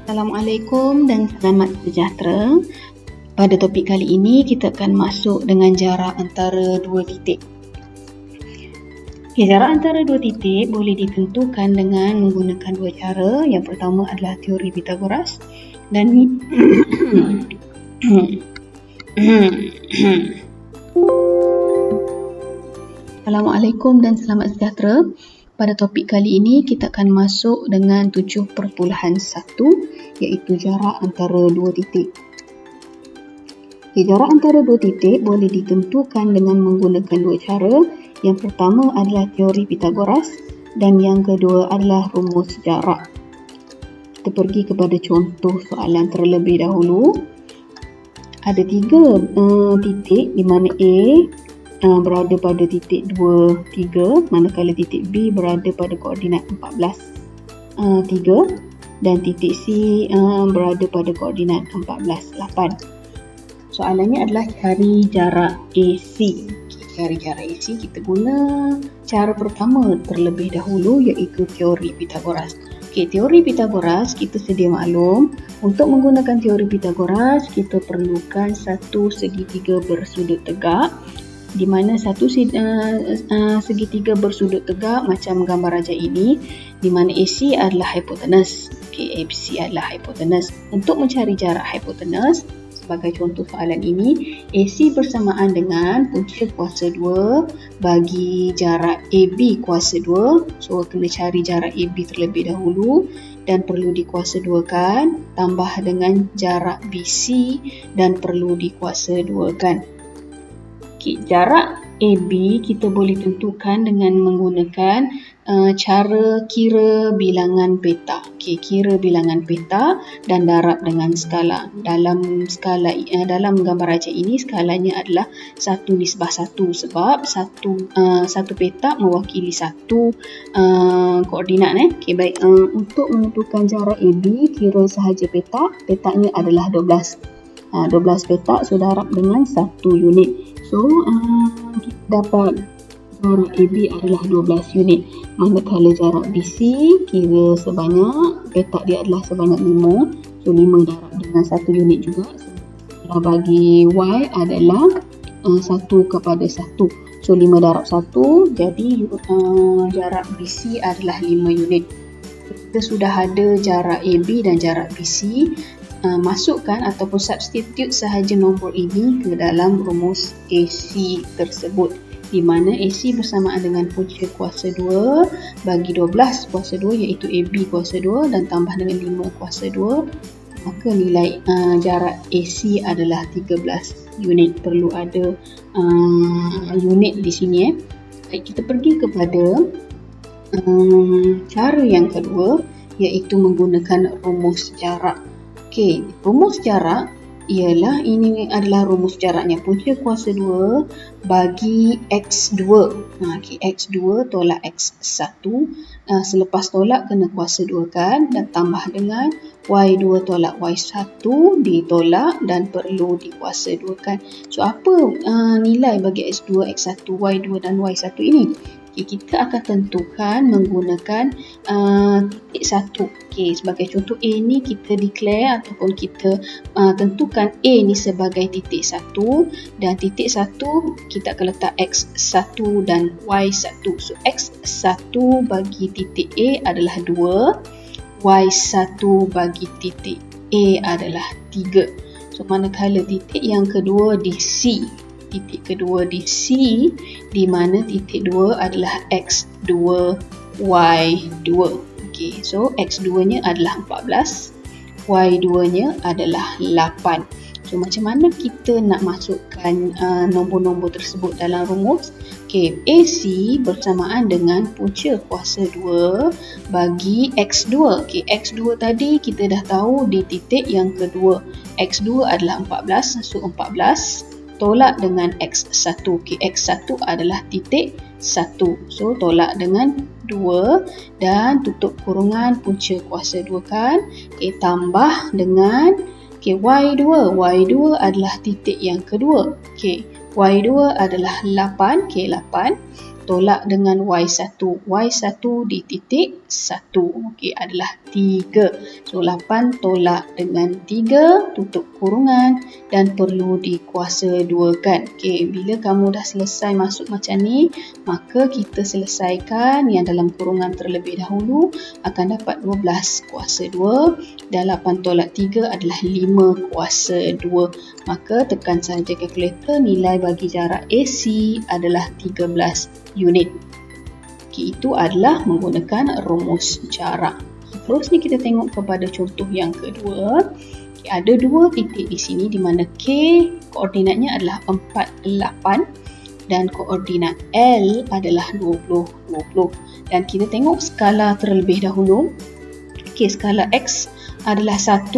Assalamualaikum dan selamat sejahtera. Pada topik kali ini kita akan masuk dengan jarak antara dua titik. Jarak antara dua titik boleh ditentukan dengan menggunakan dua cara. Yang pertama adalah teori Pythagoras dan Assalamualaikum dan selamat sejahtera. Pada topik kali ini kita akan masuk dengan 7.1 iaitu jarak antara dua titik. Jarak antara dua titik boleh ditentukan dengan menggunakan dua cara. Yang pertama adalah teori Pythagoras dan yang kedua adalah rumus jarak. Kita pergi kepada contoh soalan terlebih dahulu. Ada tiga titik di mana A berada pada titik 2, 3, manakala titik B berada pada koordinat 14, 3 dan titik C berada pada koordinat 14, 8. Soalannya adalah cari jarak AC. Cari jarak AC kita guna cara pertama terlebih dahulu iaitu teori Pythagoras. Teori Pythagoras kita sedia maklum. Untuk menggunakan teori Pythagoras kita perlukan satu segitiga bersudut tegak, di mana satu segitiga bersudut tegak macam gambar rajah ini, di mana AC adalah hipotenus. AC adalah hipotenus. Untuk mencari jarak hipotenus, sebagai contoh soalan ini, AC bersamaan dengan punca kuasa 2 bagi jarak AB kuasa 2. So, kena cari jarak AB terlebih dahulu dan perlu dikuasa 2 kan, tambah dengan jarak BC dan perlu dikuasa 2 kan. Jarak AB kita boleh tentukan dengan menggunakan cara kira bilangan peta. Kira bilangan peta dan darab dengan skala. Dalam gambar rajah ini skalanya adalah 1:1 sebab satu peta mewakili satu koordinat. Baik, untuk menentukan jarak AB kira sahaja petanya adalah 12. 12 petak, so darab dengan 1 unit. So, kita dapat jarak AB adalah 12 unit. Manakala jarak BC kira sebanyak, petak dia adalah sebanyak 5. So, 5 darab dengan 1 unit juga. So, bagi Y adalah 1:1. So, 5 darab 1, jadi jarak BC adalah 5 unit. Kita sudah ada jarak AB dan jarak BC. Masukkan ataupun substitute sahaja nombor ini ke dalam rumus AC tersebut, di mana AC bersamaan dengan punca kuasa 2 bagi 12 kuasa 2 iaitu AB kuasa 2 dan tambah dengan 5 kuasa 2, maka nilai jarak AC adalah 13 unit. Perlu ada unit di sini. Baik, kita pergi kepada cara yang kedua iaitu menggunakan rumus jarak. Rumus jarak ini adalah rumus jaraknya punca kuasa 2 bagi X2. X2 tolak X1. Selepas tolak kena kuasa 2 kan, dan tambah dengan Y2 tolak Y1 ditolak dan perlu dikuasa 2 kan. So, apa nilai bagi X2, X1, Y2 dan Y1 ini? Kita akan tentukan menggunakan titik 1. Sebagai contoh A ni kita declare ataupun kita tentukan A ni sebagai titik 1 dan titik 1 kita akan letak X1 dan Y1. So, X1 bagi titik A adalah 2, Y1 bagi titik A adalah 3. So, manakala titik yang kedua di C, di mana titik 2 adalah X2, Y2. So X2-nya adalah 14, Y2-nya adalah 8. So, macam mana kita nak masukkan nombor-nombor tersebut dalam rumus? AC bersamaan dengan punca kuasa 2 bagi X2. X2 tadi kita dah tahu di titik yang kedua. X2 adalah 14, so 14 tolak dengan X1. X1 adalah titik 1. So, tolak dengan 2 dan tutup kurungan punca kuasa 2 kan. Tambah dengan Y2. Y2 adalah titik yang kedua. Y2 adalah 8. 8 tolak dengan Y1. Y1 di titik 1. Okey, adalah 3. So, 8 tolak dengan 3, tutup kurungan dan perlu dikuasa 2 kan. Okey, bila kamu dah selesai masuk macam ni, maka kita selesaikan yang dalam kurungan terlebih dahulu, akan dapat 12 kuasa 2 dan 8 tolak 3 adalah 5 kuasa 2. Maka tekan sahaja kalkulator, nilai bagi jarak AC adalah 13 unit. Okay, itu adalah menggunakan rumus jarak. Terus ni kita tengok kepada contoh yang kedua. Okay, ada dua titik di sini di mana K koordinatnya adalah 48 dan koordinat L adalah 20, 20. Dan kita tengok skala terlebih dahulu. Okay, skala X adalah 1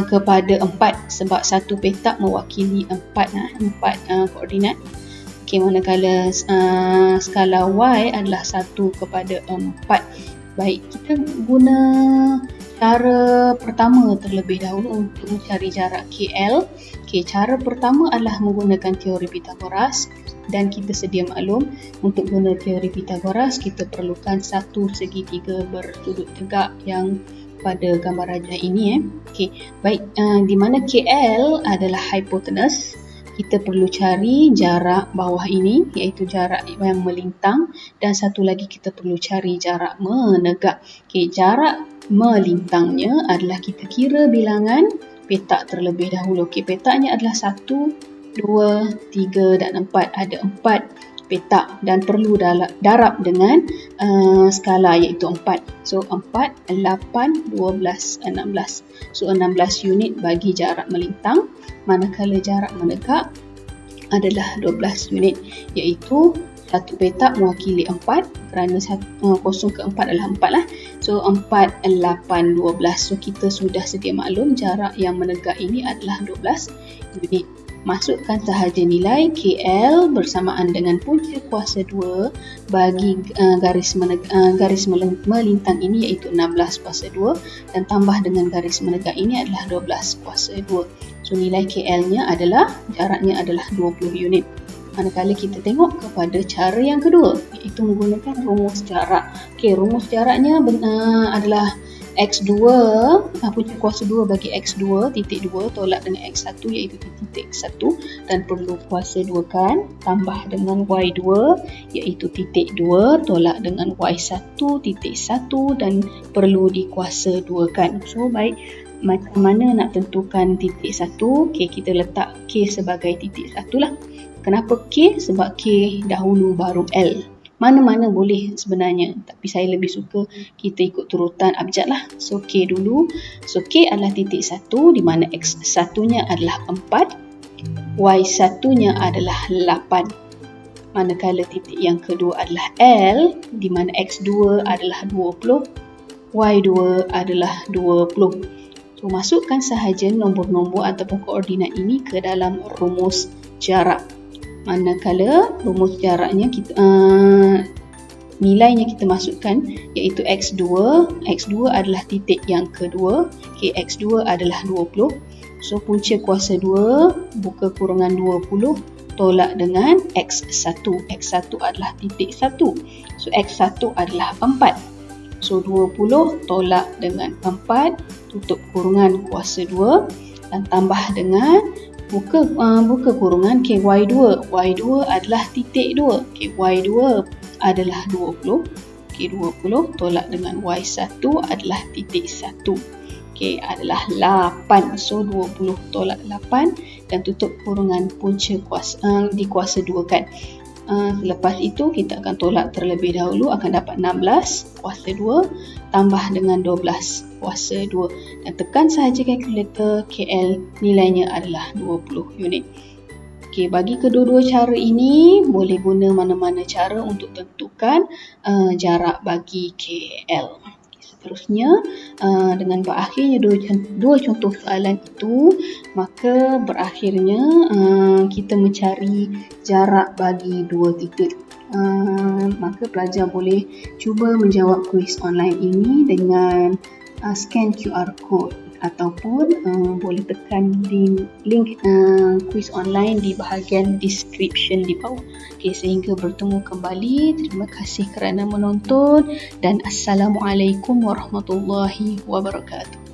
kepada 4 sebab satu petak mewakili 4 koordinat. Okay, manakala skala Y adalah 1 kepada 4. Baik, kita guna cara pertama terlebih dahulu untuk mencari jarak KL. Okay, cara pertama adalah menggunakan teori Pythagoras dan kita sedia maklum untuk guna teori Pythagoras kita perlukan satu segitiga bersudut tegak yang pada gambar rajah ini. Okay, baik, di mana KL adalah hipotenus, kita perlu cari jarak bawah ini iaitu jarak yang melintang dan satu lagi kita perlu cari jarak menegak. Okay, jarak melintangnya adalah kita kira bilangan petak terlebih dahulu. Okay, petaknya adalah 1, 2, 3 dan 4. Ada 4 petak dan perlu darab dengan skala iaitu 4. So 4, 8, 12, 16. So 16 unit bagi jarak melintang, manakala jarak menegak adalah 12 unit iaitu satu petak mewakili 4 kerana kosong keempat adalah 4 lah. So 4, 8, 12. So kita sudah sedia maklum jarak yang menegak ini adalah 12 unit. Masukkan sahaja nilai KL bersamaan dengan punca kuasa 2 bagi garis melintang ini iaitu 16 kuasa 2 dan tambah dengan garis menegak ini adalah 12 kuasa 2. So nilai KL-nya adalah, jaraknya adalah 20 unit. Manakala kita tengok kepada cara yang kedua iaitu menggunakan rumus jarak. Okey, rumus jaraknya adalah X2, punca kuasa 2 bagi X2 titik 2 tolak dengan X1 iaitu titik 1 dan perlu kuasa 2 kan, tambah dengan Y2 iaitu titik 2 tolak dengan Y1 titik 1 dan perlu dikuasa 2 kan. So baik, macam mana nak tentukan titik 1? Okay, kita letak K sebagai titik 1 lah. Kenapa K? Sebab K dahulu baru L. Mana-mana boleh sebenarnya, tapi saya lebih suka kita ikut turutan abjad lah. So K dulu. So K adalah titik 1 di mana X1 nya adalah 4, Y1 nya adalah 8. Manakala titik yang kedua adalah L di mana X2 adalah 20, Y2 adalah 20. So masukkan sahaja nombor-nombor ataupun koordinat ini ke dalam rumus jarak. Manakala rumus jaraknya kita nilainya kita masukkan iaitu X2. X2 adalah titik yang kedua. Okay, X2 adalah 20. So punca kuasa 2 buka kurungan 20 tolak dengan X1. X1 adalah titik 1. So X1 adalah 4. So 20 tolak dengan 4 tutup kurungan kuasa 2 dan tambah dengan buka kurungan KY2. Y2 adalah titik 2. KY2 adalah 20. K20 tolak dengan Y1 adalah titik 1. K adalah 8. So 20 tolak 8 dan tutup kurungan punca dikuasa 2 kan. Selepas itu kita akan tolak terlebih dahulu, akan dapat 16 kuasa 2 tambah dengan 12 kuasa 2 dan tekan sahaja kalkulator, KL nilainya adalah 20 unit. Okey, bagi kedua-dua cara ini boleh guna mana-mana cara untuk tentukan jarak bagi KL. Seterusnya, dengan berakhirnya dua contoh soalan itu, maka berakhirnya kita mencari jarak bagi dua titik. Maka pelajar boleh cuba menjawab kuis online ini dengan scan QR code ataupun boleh tekan link kuis online di bahagian description di bawah. Okay, sehingga bertemu kembali. Terima kasih kerana menonton dan Assalamualaikum warahmatullahi wabarakatuh.